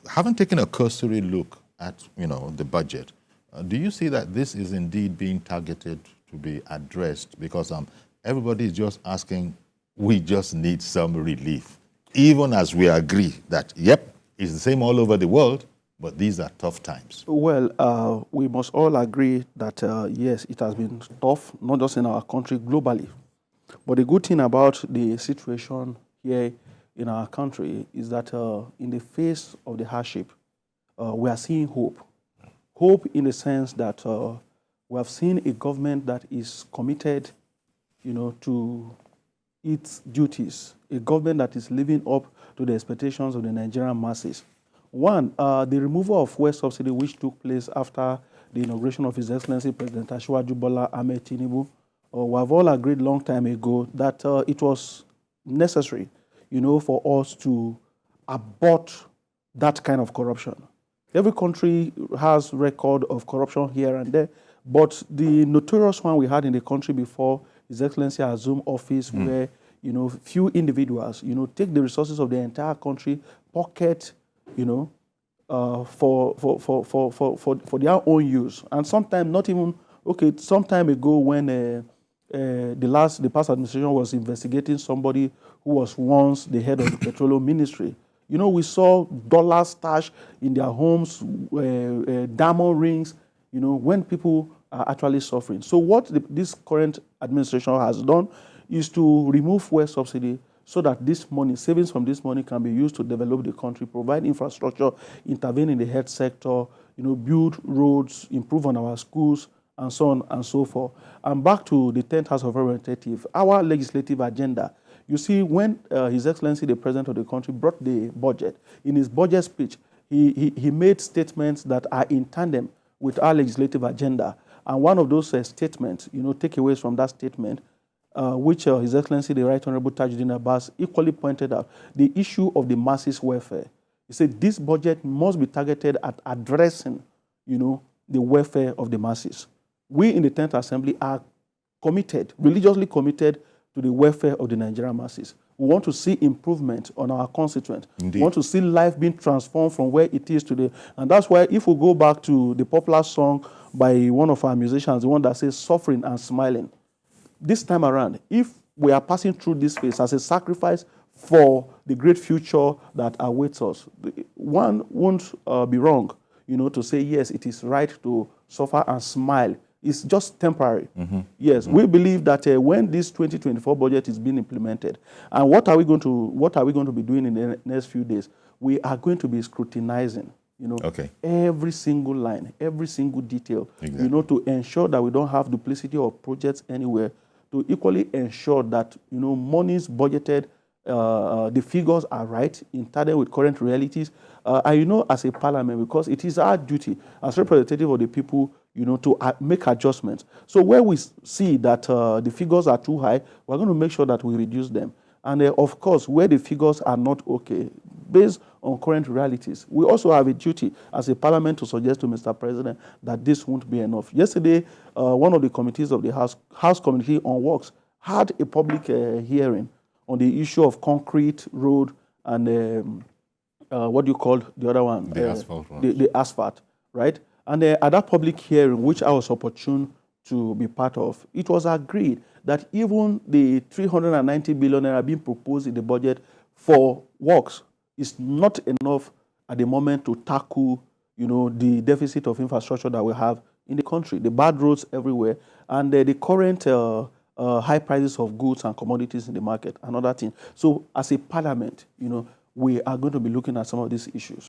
Having taken a cursory look at, the budget, do you see that this is indeed being targeted to be addressed? Because everybody is just asking, we just need some relief, even as we agree that, yep, it's the same all over the world, but these are tough times. Well, we must all agree that, yes, it has been tough, not just in our country, globally. But the good thing about the situation here in our country is that in the face of the hardship, we are seeing hope. Hope in the sense that we have seen a government that is committed, to its duties, a government that is living up to the expectations of the Nigerian masses. One, the removal of fuel subsidy, which took place after the inauguration of His Excellency President Asiwaju Bola Ahmed Tinubu. We have all agreed long time ago that it was necessary, for us to abort that kind of corruption. Every country has record of corruption here and there, but the notorious one we had in the country before His Excellency assumed office, where few individuals, take the resources of the entire country, pocket, for their own use, and sometimes not even okay. Some time ago, when the past administration was investigating somebody who was once the head of the petroleum ministry. We saw dollars stashed in their homes, diamond rings, when people are actually suffering. So what this current administration has done is to remove fuel subsidy so that this money, savings from this money, can be used to develop the country, provide infrastructure, intervene in the health sector, build roads, improve on our schools, and so on and so forth. And back to the 10th House of Representatives, our legislative agenda. You see, when His Excellency, the President of the country, brought the budget, in his budget speech, he made statements that are in tandem with our legislative agenda. And one of those statements, takeaways from that statement, which His Excellency, the Right Honorable Tajuddin Abbas, equally pointed out, the issue of the masses' welfare. He said this budget must be targeted at addressing, the welfare of the masses. We in the 10th Assembly are committed, religiously committed, to the welfare of the Nigerian masses. We want to see improvement on our constituent. Indeed. We want to see life being transformed from where it is today. And that's why if we go back to the popular song by one of our musicians, the one that says suffering and smiling, this time around, if we are passing through this phase as a sacrifice for the great future that awaits us, one won't be wrong, to say, yes, it is right to suffer and smile. It's just temporary. Yes, we believe that when this 2024 budget is being implemented, and what are we going to be doing in the next few days? We are going to be scrutinizing, every single line, every single detail, Exactly. to ensure that we don't have duplicity of projects anywhere, to equally ensure that monies budgeted, the figures are right in tandem with current realities. And as a parliament, because it is our duty as representative of the people, to make adjustments. So where we see that the figures are too high, we're going to make sure that we reduce them. And of course, where the figures are not okay, based on current realities, we also have a duty as a parliament to suggest to Mr. President that this won't be enough. Yesterday, one of the committees of the House Committee on Works had a public hearing on the issue of concrete road and what do you call the other one? The asphalt one. The asphalt, right? And at that public hearing, which I was opportune to be part of, it was agreed that even the 390 billion naira being proposed in the budget for works is not enough at the moment to tackle, the deficit of infrastructure that we have in the country, the bad roads everywhere, and the current high prices of goods and commodities in the market, another thing. So as a parliament, we are going to be looking at some of these issues.